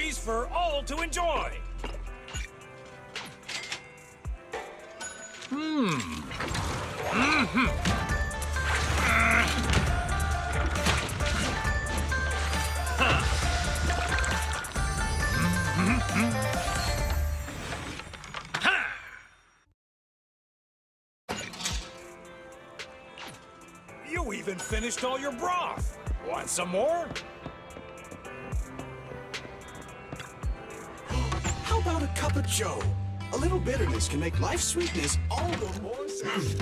berries for all to enjoy. You even finished all your broth. Want some more? How about a cup of joe? A little bitterness can make life's sweetness all the more sweet.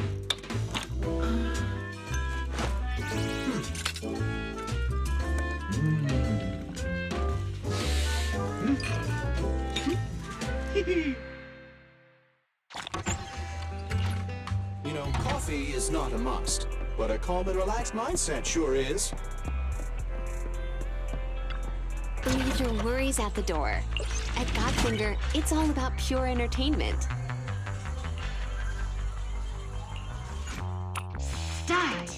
You know, coffee is not a must, but a calm and relaxed mindset sure is. Leave your worries at the door. At Godfinger, it's all about pure entertainment. Start!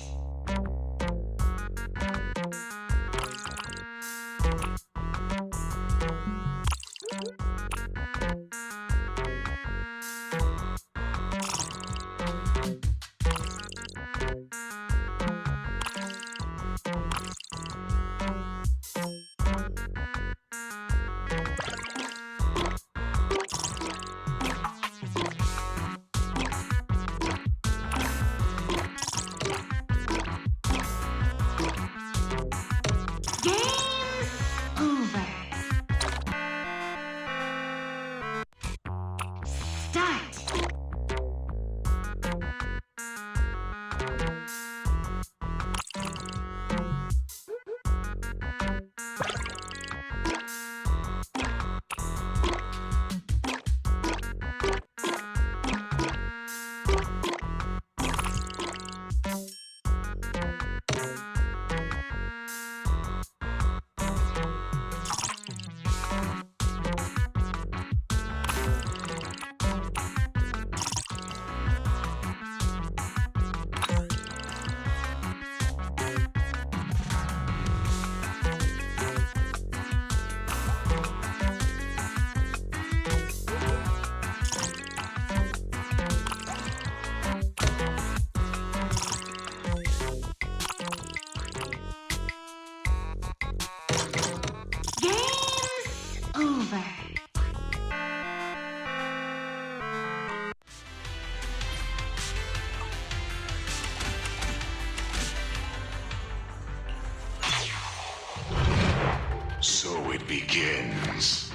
So it begins.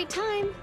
right time.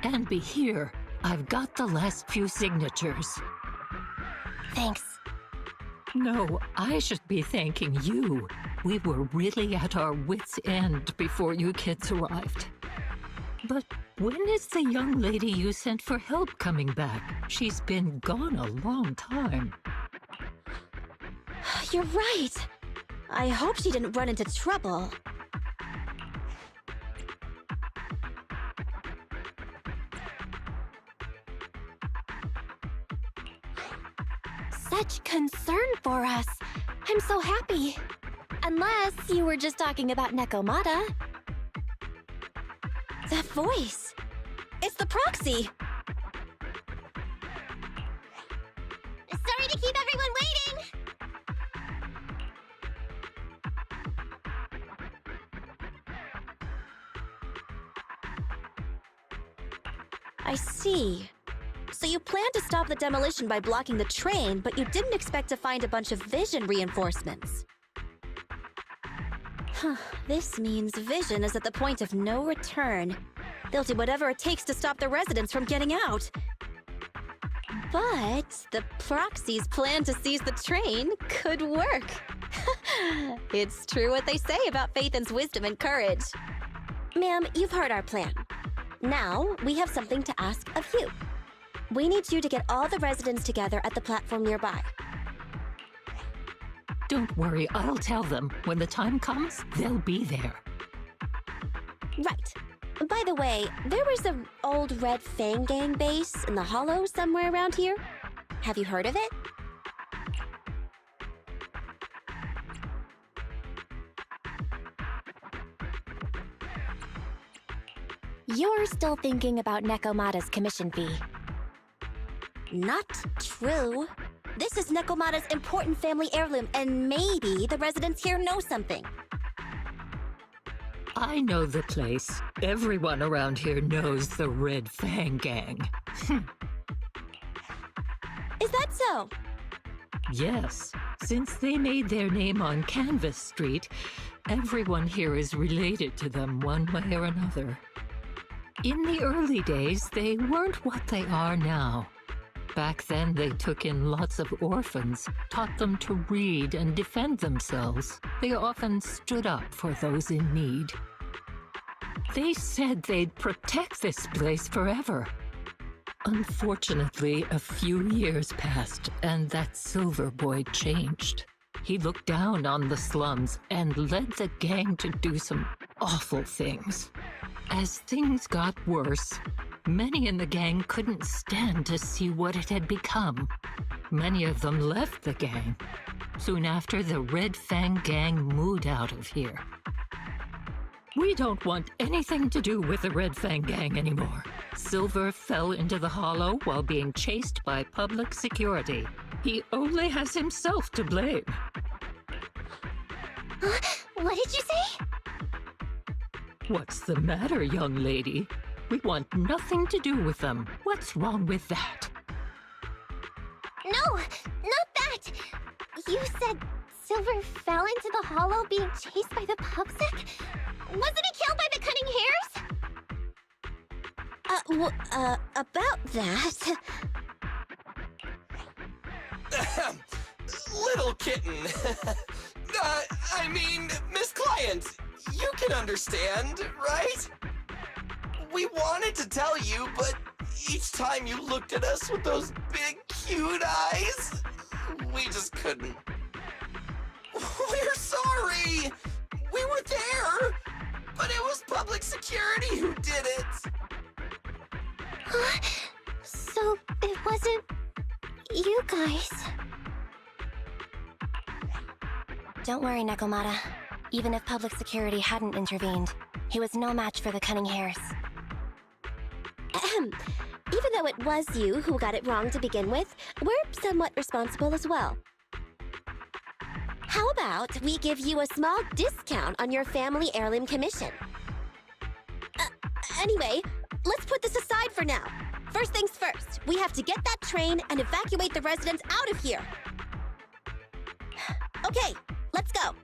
And be here. I've got the last few signatures. Thanks. No, I should be thanking you. We were really at our wits' end before you kids arrived. But when is the young lady you sent for help coming back? She's been gone a long time. You're right. I hope she didn't run into trouble. Such concern for us. I'm so happy. Unless you were just talking about Nekomata. That voice. It's the proxy. Sorry to keep everyone waiting. I see. So you planned to stop the demolition by blocking the train, but you didn't expect to find a bunch of vision reinforcements. This means Vision is at the point of no return. They'll do whatever it takes to stop the residents from getting out. But the proxy's plan to seize the train could work. It's true what they say about Phaethon's wisdom and courage. Ma'am, you've heard our plan. Now, we have something to ask of you. We need you to get all the residents together at the platform nearby. Don't worry, I'll tell them. When the time comes, they'll be there. Right. By the way, there was an old Red Fang Gang base in the Hollow somewhere around here. Have you heard of it? You're still thinking about Nekomata's commission fee. Not true. This is Nekomata's important family heirloom, and maybe the residents here know something. I know the place. Everyone around here knows the Red Fang Gang. Is that so? Yes. Since they made their name on Canvas Street, everyone here is related to them one way or another. In the early days, they weren't what they are now. Back then, they took in lots of orphans, taught them to read and defend themselves. They often stood up for those in need. They said they'd protect this place forever. Unfortunately, a few years passed, and that silver boy changed. He looked down on the slums and led the gang to do some awful things. As things got worse, many in the gang couldn't stand to see what it had become. Many of them left the gang. Soon after, the Red Fang gang moved out of here. We don't want anything to do with the Red Fang gang anymore. Silver fell into the hollow while being chased by public security. He only has himself to blame. What did you say? What's the matter, young lady? We want nothing to do with them. What's wrong with that? No, not that! You said Silver fell into the hollow being chased by the pubsec? Wasn't he killed by the cunning hares? About that... Little kitten. I mean, Miss Client, you can understand, right? We wanted to tell you, but each time you looked at us with those big, cute eyes, we just couldn't. We're sorry! We were there, but it was public security who did it. So it wasn't you guys. Don't worry, Nekomata. Even if public security hadn't intervened, he was no match for the cunning hares. Even though it was you who got it wrong to begin with, we're somewhat responsible as well. How about we give you a small discount on your family heirloom commission? Anyway, let's put this aside for now. First things first, we have to get that train and evacuate the residents out of here. Okay, let's go.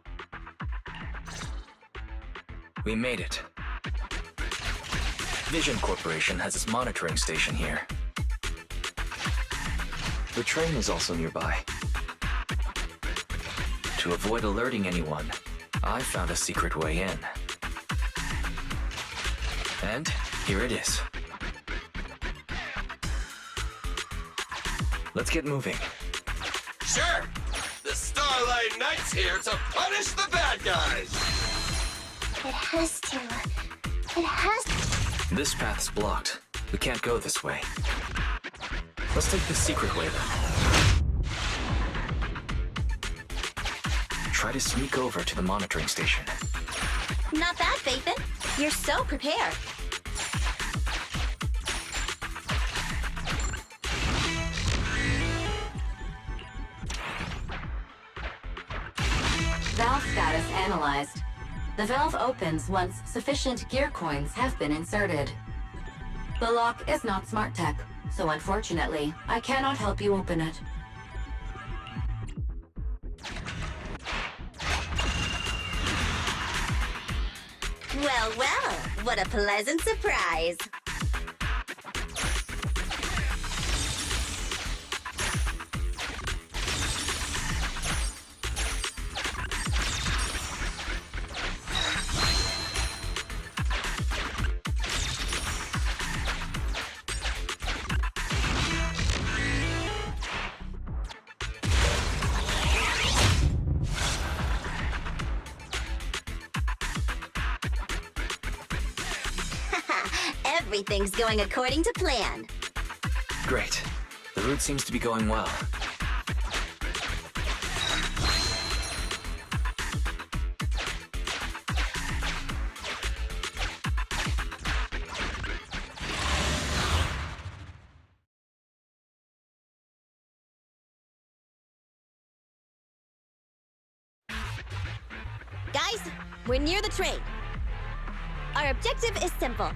We made it. Vision Corporation has its monitoring station here. The train is also nearby. To avoid alerting anyone, I found a secret way in. And here it is. Let's get moving. Sure! The Starlight Knight's here to punish the bad guys! It has to. This path's blocked. We can't go this way. Let's take the secret way then. Try to sneak over to the monitoring station. Not bad, Phaethon. You're so prepared. Valve status analyzed. The valve opens once sufficient gear coins have been inserted. The lock is not smart tech, so unfortunately, I cannot help you open it. Well, well, what a pleasant surprise. Everything's going according to plan. Great. The route seems to be going well. Guys, we're near the train. Our objective is simple.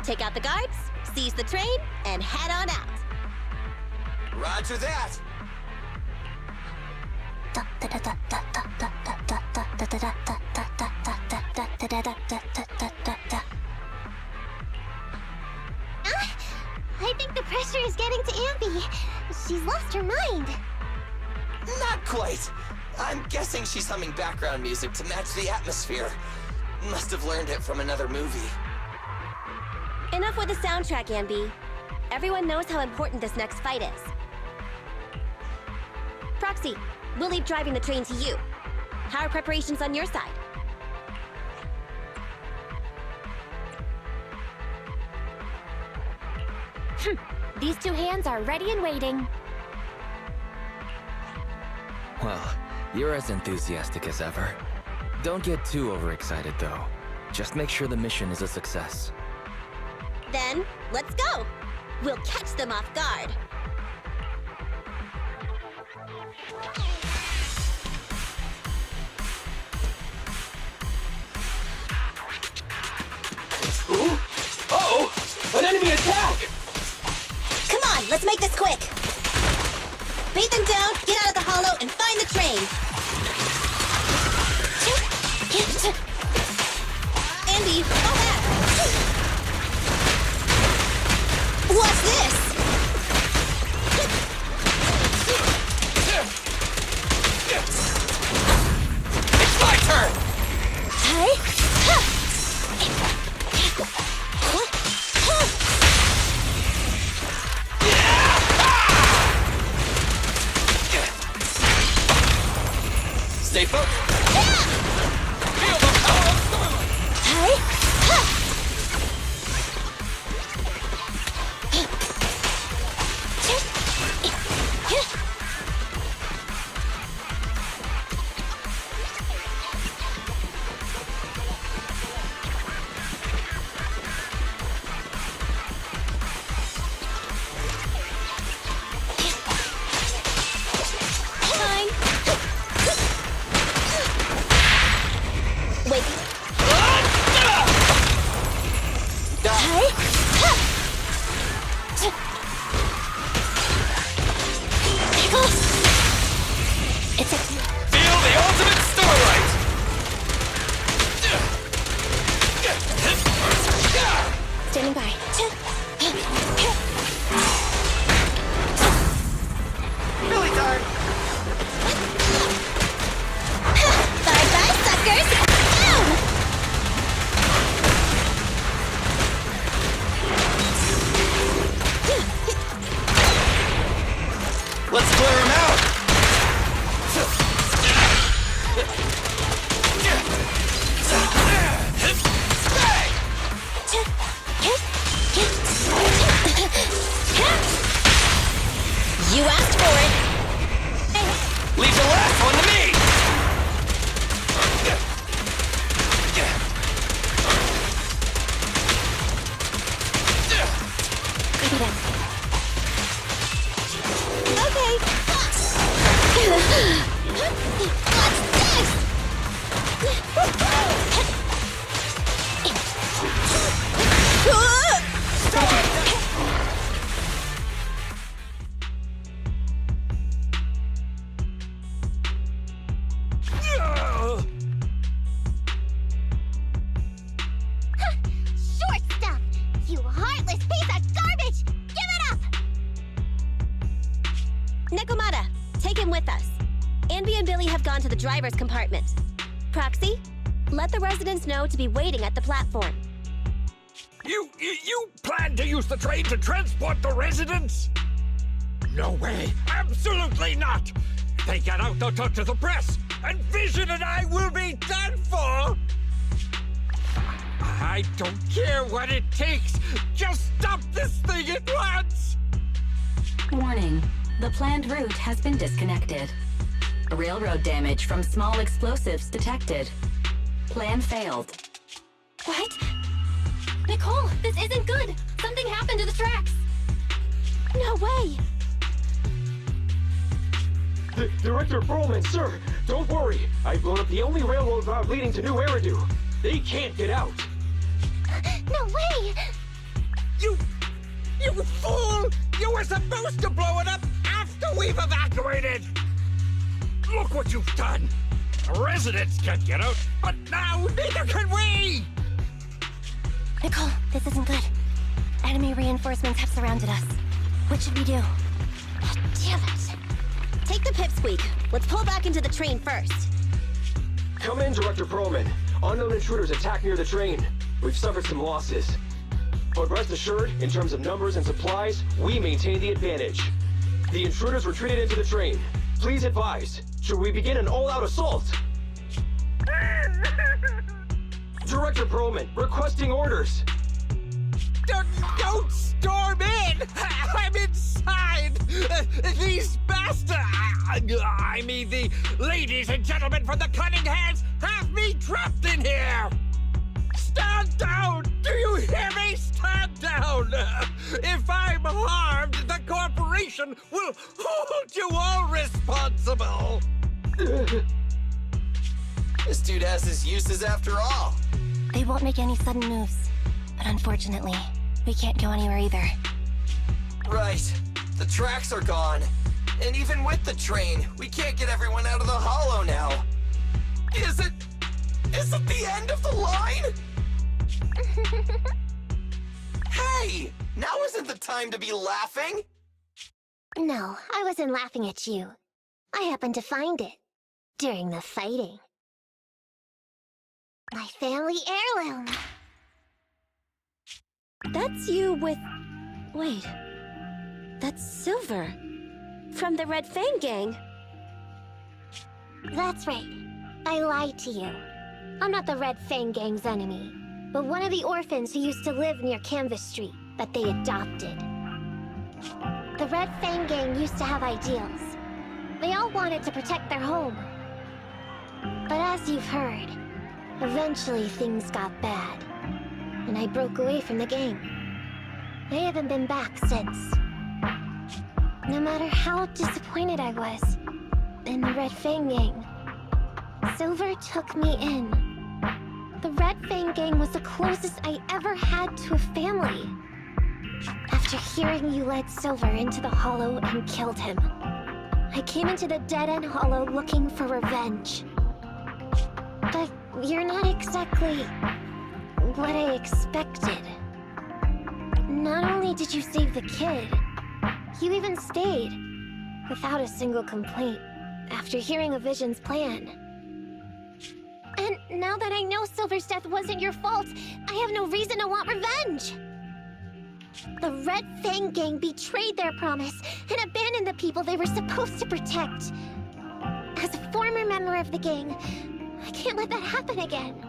Take out the guards, seize the train, and head on out. Roger that! pressure is getting to Ambi. She's lost her mind. Not quite. I'm guessing she's humming background music to match the atmosphere. Must have learned it from another movie. Enough with the soundtrack, Ambi. Everyone knows how important this next fight is. Proxy, we'll leave driving the train to you. How are preparations on your side? These two hands are ready and waiting. Well, you're as enthusiastic as ever. Don't get too overexcited, though. Just make sure the mission is a success. Then, let's go! We'll catch them off guard. Ooh! Uh-oh! An enemy attack! Come on, let's make this quick! Beat them down, get out of the hollow, and find the train! Andy, fall back! What's this? It's my turn! Hey? Stay focused! Feel the power of Zenless! Hey? Feel the ultimate starlight! Standing by. Really darn! Bye-bye, suckers! Down! Let's clear him out! You asked for it! Leave the last one to me! Copy that. Okay! Short stuff! You heartless piece of garbage! Give it up! Nekomata, take him with us. Anby and Billy have gone to the driver's compartment. Proxy, let the residents know to be waiting at the platform. You plan to use the train to transport the residents? No way! Absolutely not! If they get out, they'll talk to the press, and Vision and I will be done for! I don't care what it takes! Just stop this thing at once! Warning. The planned route has been disconnected. Railroad damage from small explosives detected. Plan failed. What? Nicole, this isn't good! Something happened to the tracks! No way! Director Perlman, sir, don't worry. I've blown up the only railroad route leading to New Eridu. They can't get out. No way! You fool! You were supposed to blow it up after we've evacuated! Look what you've done! The residents can't get out, but now neither can we! Nicole, this isn't good. Enemy reinforcements have surrounded us. What should we do? Damn it. Take the pipsqueak. Let's pull back into the train first. Come in, Director Perlman. Unknown intruders attack near the train. We've suffered some losses. But rest assured, in terms of numbers and supplies, we maintain the advantage. The intruders retreated into the train. Please advise, should we begin an all-out assault? Director Perlman, requesting orders. Don't storm in! I'm inside! These bastards! I mean, the ladies and gentlemen from the cunning hares have me trapped in here! Stand down! Do you hear me? Stand down! If I'm harmed, the corporation will hold you all responsible! This dude has his uses after all. They won't make any sudden moves. But unfortunately, we can't go anywhere either. Right. The tracks are gone. And even with the train, we can't get everyone out of the hollow now. Is it the end of the line? Hey! Now isn't the time to be laughing! No, I wasn't laughing at you. I happened to find it. During the fighting. My family heirloom. That's you with... Wait. That's Silver. From the Red Fang Gang. That's right. I lied to you. I'm not the Red Fang Gang's enemy, but one of the orphans who used to live near Canvas Street that they adopted. The Red Fang Gang used to have ideals. They all wanted to protect their home. But as you've heard, eventually things got bad, and I broke away from the gang. I haven't been back since. No matter how disappointed I was in the Red Fang Gang, Silver took me in. The Red Fang Gang was the closest I ever had to a family. After hearing you led Silver into the Hollow and killed him, I came into the dead-end Hollow looking for revenge. But you're not exactly what I expected. Not only did you save the kid, you even stayed, without a single complaint, after hearing a Vision's plan. And now that I know Silver's death wasn't your fault, I have no reason to want revenge! The Red Fang Gang betrayed their promise and abandoned the people they were supposed to protect. As a former member of the gang, I can't let that happen again.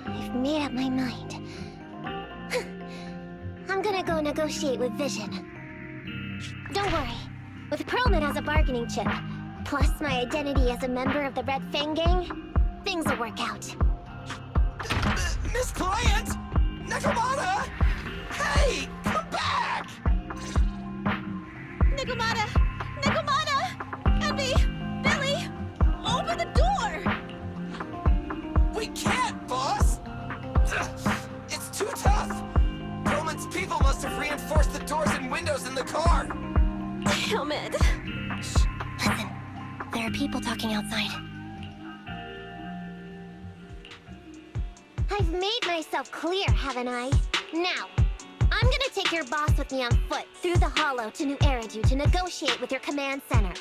I've made up my mind. I'm gonna go negotiate with Vision. Don't worry. With Perlman as a bargaining chip, plus my identity as a member of the Red Fang Gang, things will work out. Miss Client! Nekomata! Hey! Come back! Nekomata! Nekomata! Envy! Billy! Open the door! We can't, boss! It's too tough! Perlman's people must have reinforced the doors and windows in the car! Damn it! Shh, listen. There are people talking outside. I've made myself clear, haven't I? Now, I'm gonna take your boss with me on foot through the Hollow to New Eridu to negotiate with your command center.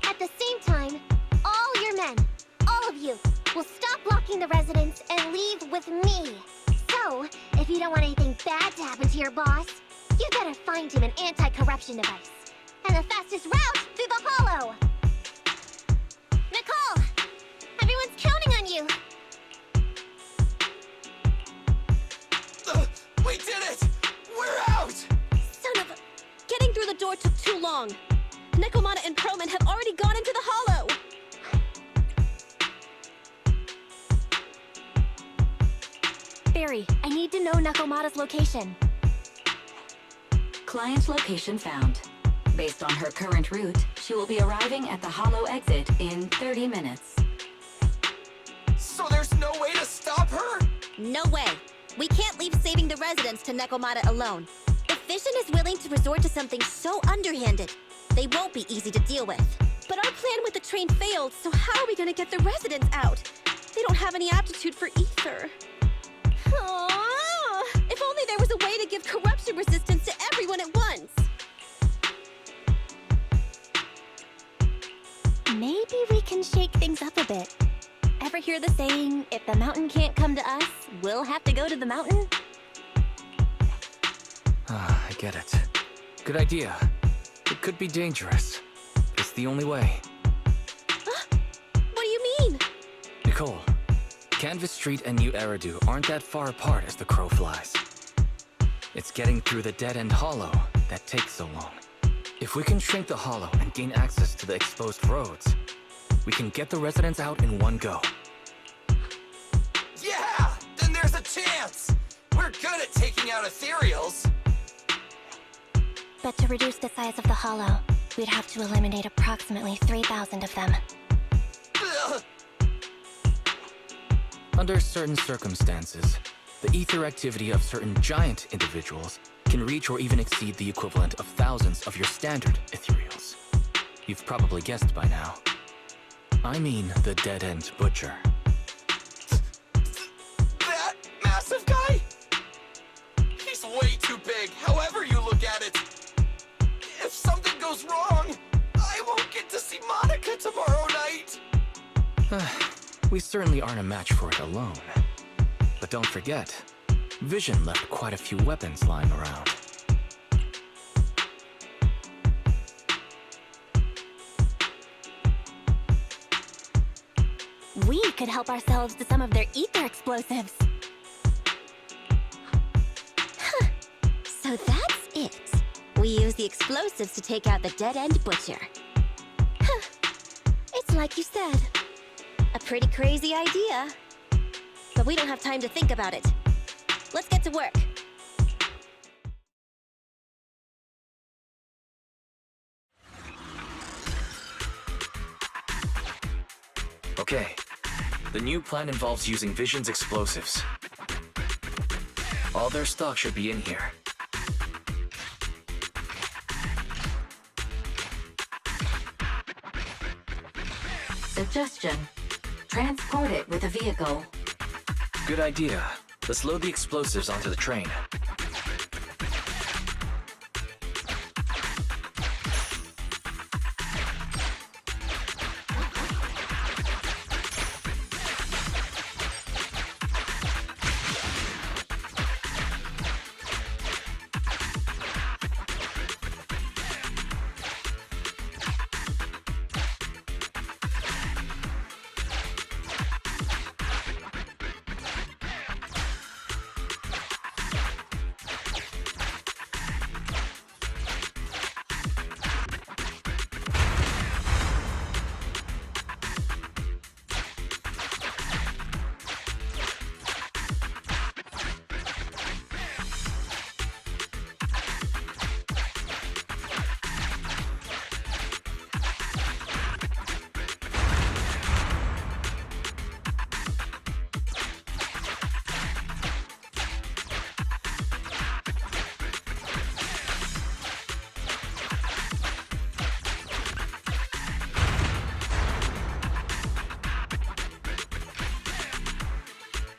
At the same time, all your men, all of you, will stop blocking the residents and leave with me. So, if you don't want anything bad to happen to your boss, you better find him an anti-corruption device. And the fastest route through the Hollow! Nicole! Everyone's counting on you! We did it! We're out! Son of a... Getting through the door took too long. Nekomata and Perlman have already gone into the Hollow! Barry, I need to know Nekomata's location. Client location found. Based on her current route, she will be arriving at the Hollow exit in 30 minutes. So there's no way to stop her? No way. We can't leave saving the residents to Nekomata alone. If Vision is willing to resort to something so underhanded, they won't be easy to deal with. But our plan with the train failed, so how are we gonna get the residents out? They don't have any aptitude for ether. Aww. If only there was a way to give corruption resistance to everyone at once. can shake things up a bit. Ever hear the saying, if the mountain can't come to us, we'll have to go to the mountain? Ah, I get it. Good idea. It could be dangerous. It's the only way. What do you mean? Nicole, Canvas Street and New Eridu aren't that far apart as the crow flies. It's getting through the dead-end hollow that takes so long. If we can shrink the hollow and gain access to the exposed roads, we can get the residents out in one go. Yeah! Then there's a chance! We're good at taking out ethereals! But to reduce the size of the hollow, we'd have to eliminate approximately 3,000 of them. Ugh. Under certain circumstances, the ether activity of certain giant individuals can reach or even exceed the equivalent of thousands of your standard ethereals. You've probably guessed by now. I mean the dead-end butcher. That massive guy? He's way too big, however you look at it. If something goes wrong, I won't get to see Monica tomorrow night. We certainly aren't a match for it alone. But don't forget, Vision left quite a few weapons lying around. We could help ourselves to some of their ether explosives. Huh. So that's it. We use the explosives to take out the dead-end butcher. Huh. It's like you said. A pretty crazy idea. But we don't have time to think about it. Let's get to work. Okay. The new plan involves using Vision's explosives. All their stock should be in here. Suggestion. Transport it with a vehicle. Good idea. Let's load the explosives onto the train.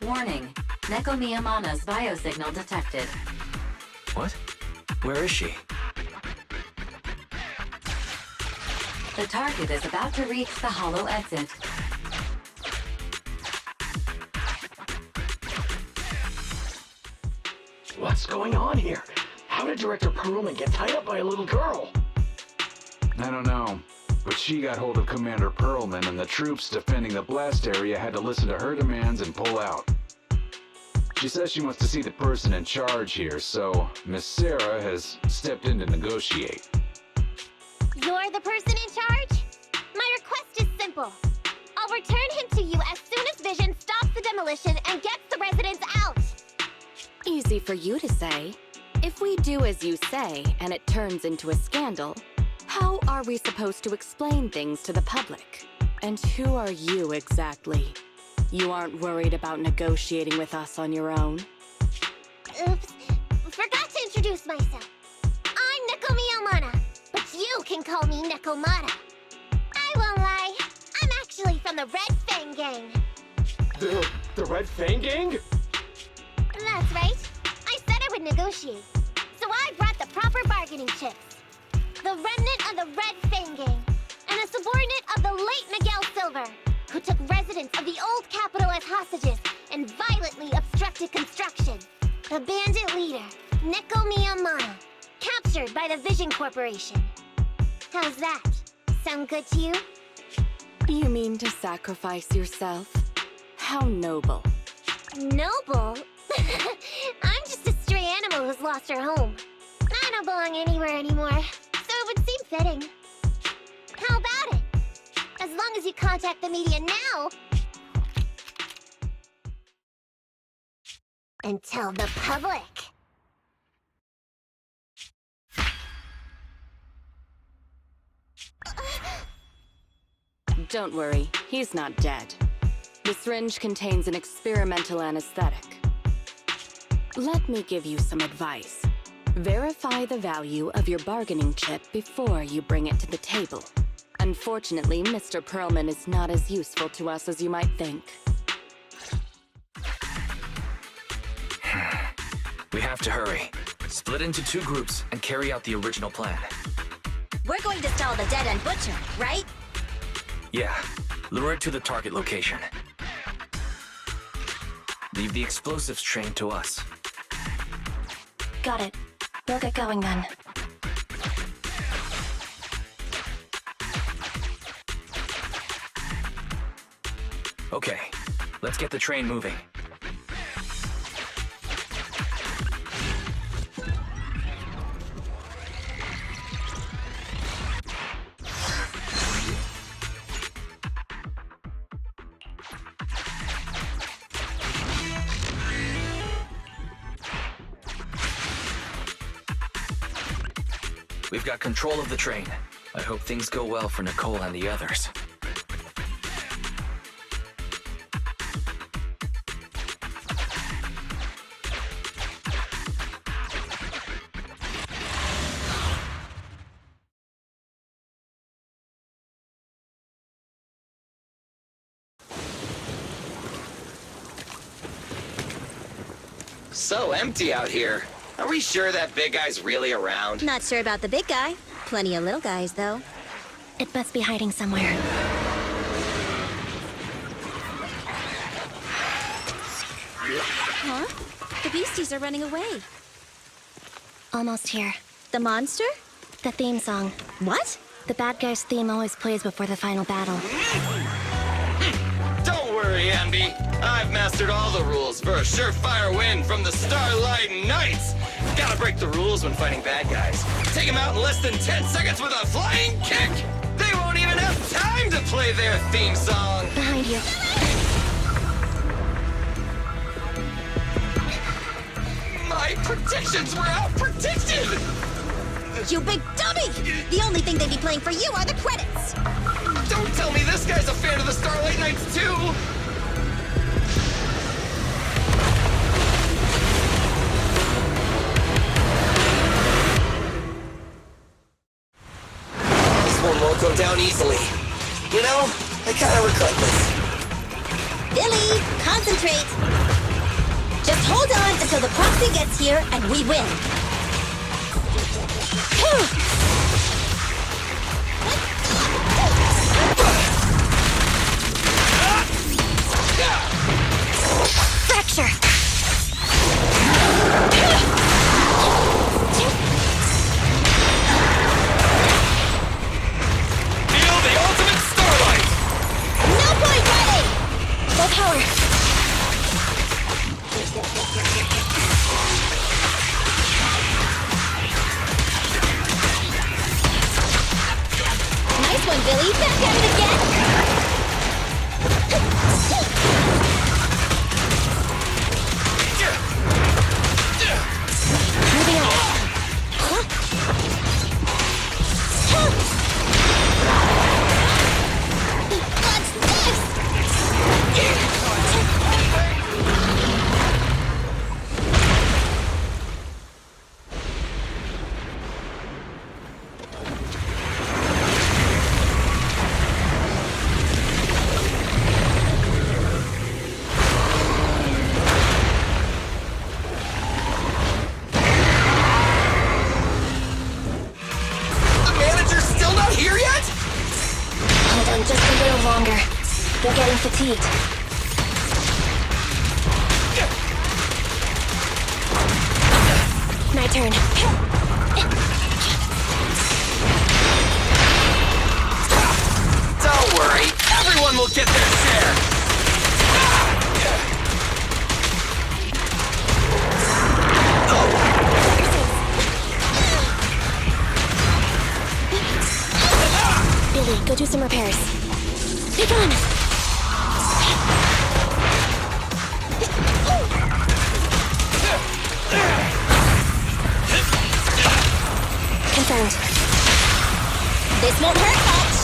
Warning. Nekomata's biosignal detected. What? Where is she? The target is about to reach the hollow exit. What's going on here? How did Director Perlman get tied up by a little girl? I don't know, but she got hold of Commander Perlman, and the troops defending the blast area had to listen to her demands and pull out. She says she wants to see the person in charge here, so Miss Sarah has stepped in to negotiate. You're the person in charge? My request is simple. I'll return him to you as soon as Vision stops the demolition and gets the residents out. Easy for you to say. If we do as you say, and it turns into a scandal, how are we supposed to explain things to the public? And who are you exactly? You aren't worried about negotiating with us on your own? Oops. Forgot to introduce myself. I'm Nekomata, but you can call me Nekomata. I won't lie. I'm actually from the Red Fang Gang. The Red Fang Gang? That's right. I said I would negotiate. So I brought the proper bargaining chips. The remnant of the Red Fang Gang. And the subordinate of the late Miguel Silver, who took residents of the old capital as hostages and violently obstructed construction. The bandit leader, Nekomata, captured by the Vision Corporation. How's that? Sound good to you? You mean to sacrifice yourself? How noble. Noble? I'm just a stray animal who's lost her home. I don't belong anywhere anymore, so it would seem fitting. How about it? As long as you contact the media now and tell the public. Don't worry, he's not dead. The syringe contains an experimental anesthetic. Let me give you some advice. Verify the value of your bargaining chip before you bring it to the table. Unfortunately, Mr. Perlman is not as useful to us as you might think. We have to hurry. Split into 2 groups and carry out the original plan. We're going to stall the dead-end butcher, right? Yeah, lure it to the target location. Leave the explosives train to us. Got it. We'll get going then. Okay, let's get the train moving. We've got control of the train. I hope things go well for Nicole and the others. So empty out here. Are we sure that big guy's really around? Not sure about the big guy. Plenty of little guys, though. It must be hiding somewhere. Huh? The beasties are running away. Almost here. The monster? The theme song. What? The bad guy's theme always plays before the final battle. Don't worry, Ambi. I've mastered all the rules for a surefire win from the Starlight Knights. Gotta break the rules when fighting bad guys. Take them out in less than 10 seconds with a flying kick. They won't even have time to play their theme song. Behind you. My predictions were out-predicted! You big dummy! The only thing they'd be playing for you are the credits! Don't tell me this guy's a fan of the Starlight Knights, too! This one won't go down easily. You know, I kind of regret this. Billy, concentrate! Just hold on until the proxy gets here and we win. Fracture! Feel the ultimate starlight! No point, Riley! Full power! Nice one, Billy. Back at it again! Moving on. What's this? fatigued. My turn. Don't worry, everyone will get their share. Billy, go do some repairs. Be gone! Confirmed. This won't hurt much.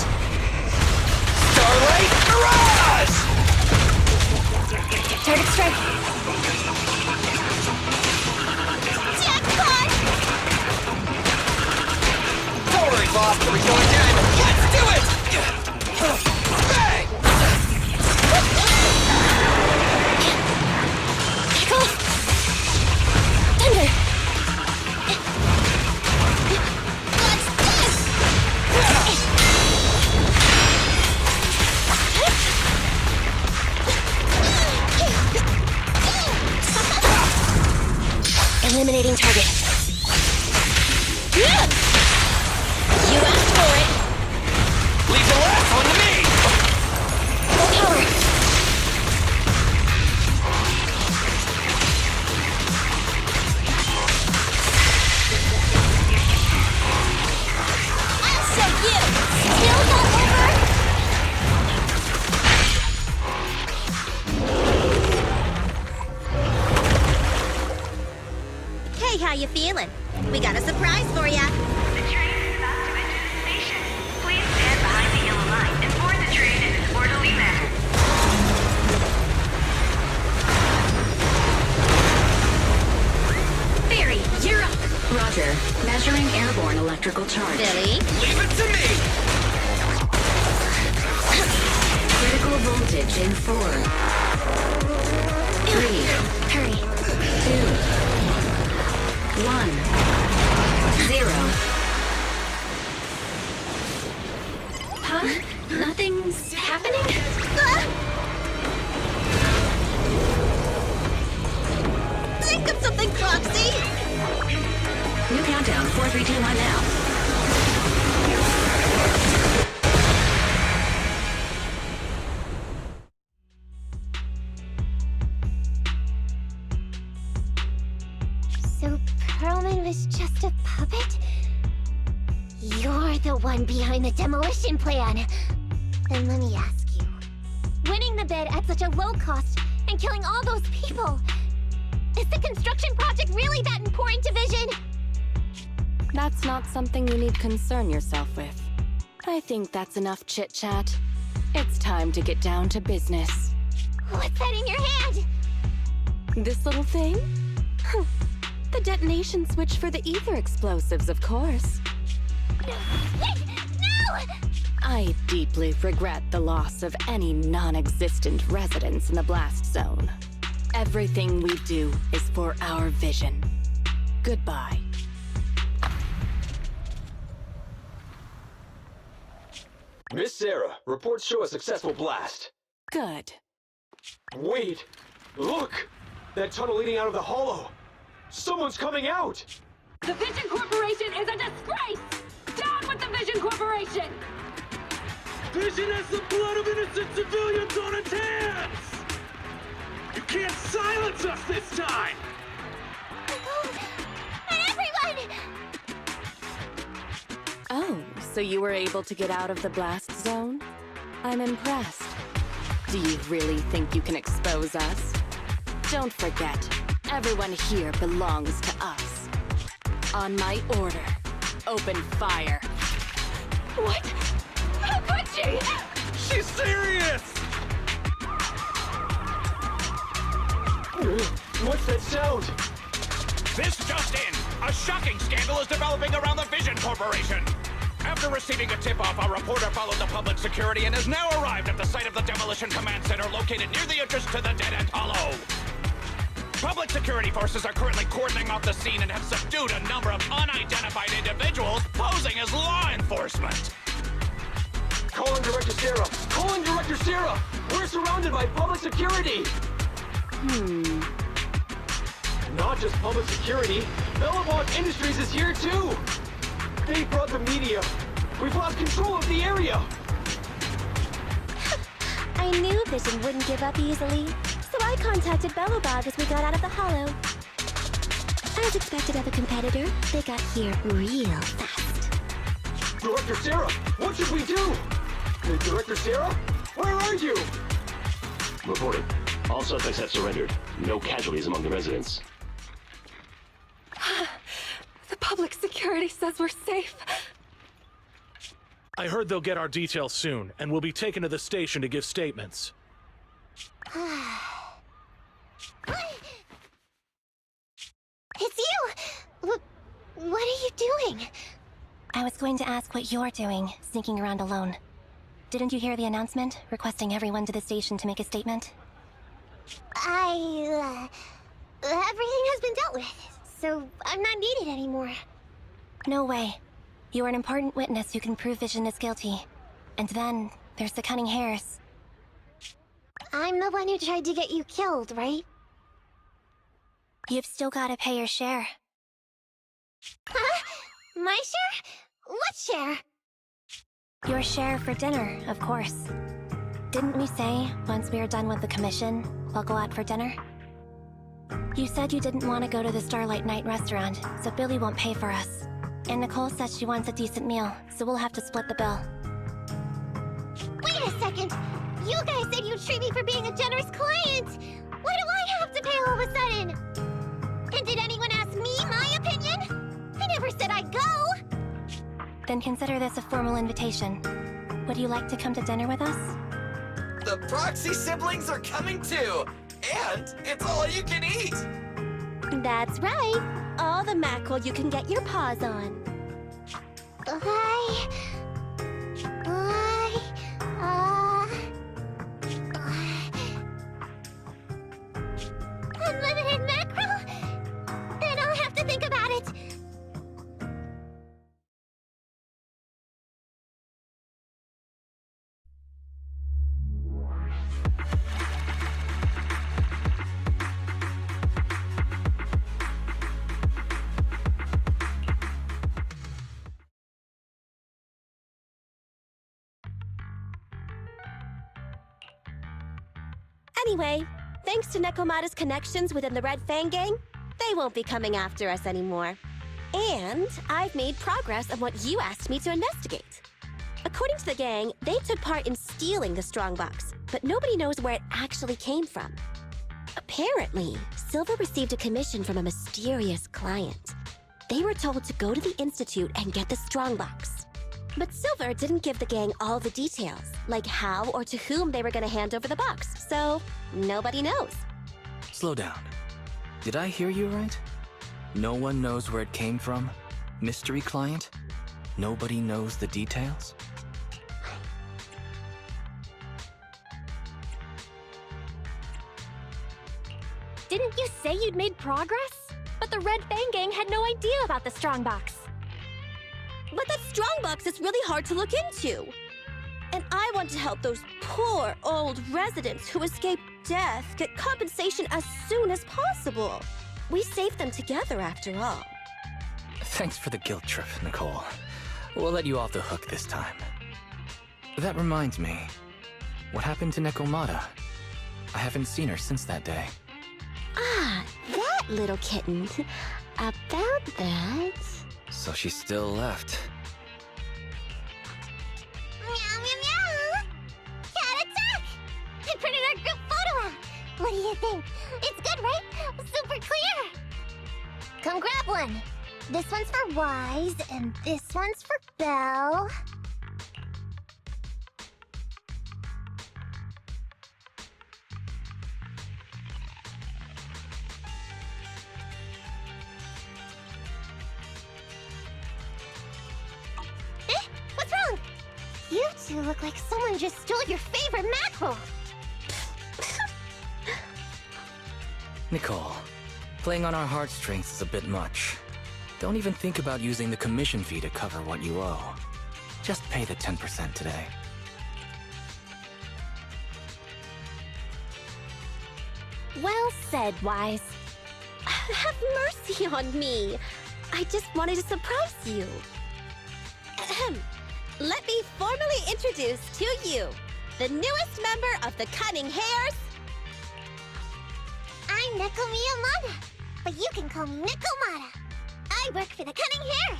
Starlight Mirage! Target strike. Jackpot! Don't worry, boss, here we go again. Let's do it! Bang! Go! Thunder! Eliminating target. You asked for it. Leave the last one to me! Full power. I'll show you. Still not over? Hey, how you feeling? We got a surprise for ya. The train is about to enter the station. Please stand behind the yellow line and board the train in an orderly manner. Barry, you're up. Roger. Measuring airborne electrical charge. Billy? Leave it to me! Critical voltage in 4. 3. Hurry. 2. 1. 0. Huh? Nothing's happening? Think of something, Foxy! New countdown. 4, 3, 2, 1 now. So Perlman was just a puppet? You're the one behind the demolition plan. Then let me ask you. Winning the bid at such a low cost and killing all those people. Is the construction project really that important to Vision? That's not something you need concern yourself with. I think that's enough chit-chat. It's time to get down to business. What's that in your hand? This little thing? The detonation switch for the ether explosives, of course. Wait! No! I deeply regret the loss of any non-existent residents in the blast zone. Everything we do is for our vision. Goodbye. Miss Sarah, reports show a successful blast. Good. Wait! Look! That tunnel leading out of the hollow! Someone's coming out! The Vision Corporation is a disgrace! Down with the Vision Corporation! Vision has the blood of innocent civilians on its hands! You can't silence us this time! And everyone! Oh, so you were able to get out of the blast zone? I'm impressed. Do you really think you can expose us? Don't forget, everyone here belongs to us. On my order, open fire. What? How could she? She's serious! What's that sound? This just in! A shocking scandal is developing around the Vision Corporation! After receiving a tip-off, our reporter followed the public security and has now arrived at the site of the Demolition Command Center located near the entrance to the dead-end hollow. Public security forces are currently cordoning off the scene and have subdued a number of unidentified individuals posing as law enforcement. Calling Director Sarah! Calling Director Sarah! We're surrounded by public security! Not just public security, Belle Industries is here too! They brought the media. We've lost control of the area! I knew Vision wouldn't give up easily, so I contacted Bellobog as we got out of the hollow. As expected of a competitor, they got here real fast. Director Sarah, what should we do? Director Sarah? Where are you? Reporting. All suspects have surrendered. No casualties among the residents. The public security says we're safe. I heard they'll get our details soon, and we'll be taken to the station to give statements. It's you! What are you doing? I was going to ask what you're doing, sneaking around alone. Didn't you hear the announcement, requesting everyone to the station to make a statement? Everything has been dealt with, so I'm not needed anymore. No way. You are an important witness who can prove Vision is guilty. And then, there's the cunning hares. I'm the one who tried to get you killed, right? You've still gotta pay your share. Huh? My share? What share? Your share for dinner, of course. Didn't we say, once we are done with the commission, we'll go out for dinner? You said you didn't want to go to the Starlight Night restaurant, so Billy won't pay for us. And Nicole says she wants a decent meal, so we'll have to split the bill. Wait a second! You guys said you'd treat me for being a generous client! Why do I have to pay all of a sudden? And did anyone ask me my opinion? I never said I'd go! Then consider this a formal invitation. Would you like to come to dinner with us? The Proxy siblings are coming too! And it's all you can eat! That's right! All the mackerel you can get your paws on. Unlimited mackerel? Then I'll have to think about it. Anyway, thanks to Nekomata's connections within the Red Fang Gang, they won't be coming after us anymore. And I've made progress on what you asked me to investigate. According to the gang, they took part in stealing the strongbox, but nobody knows where it actually came from. Apparently, Silver received a commission from a mysterious client. They were told to go to the Institute and get the strongbox. But Silver didn't give the gang all the details, like how or to whom they were going to hand over the box, so nobody knows. Slow down. Did I hear you right? No one knows where it came from? Mystery client? Nobody knows the details? Didn't you say you'd made progress? But the Red Fang Gang had no idea about the strongbox. But that strongbox is really hard to look into. And I want to help those poor old residents who escaped death get compensation as soon as possible. We saved them together after all. Thanks for the guilt trip, Nicole. We'll let you off the hook this time. That reminds me. What happened to Nekomata? I haven't seen her since that day. Ah, that little kitten. About that... So she still left. Meow, meow, meow! Cat attack! I printed our group photo out! What do you think? It's good, right? Super clear! Come grab one. This one's for Wise, and this one's for Belle. What's wrong? You two look like someone just stole your favorite mackerel. Nicole, playing on our heartstrings is a bit much. Don't even think about using the commission fee to cover what you owe. Just pay the 10% today. Well said, Wise. Have mercy on me. I just wanted to surprise you. Let me formally introduce to you the newest member of the Cunning Hares. I'm Nekomata, but you can call me Nekomata. I work for the Cunning Hares.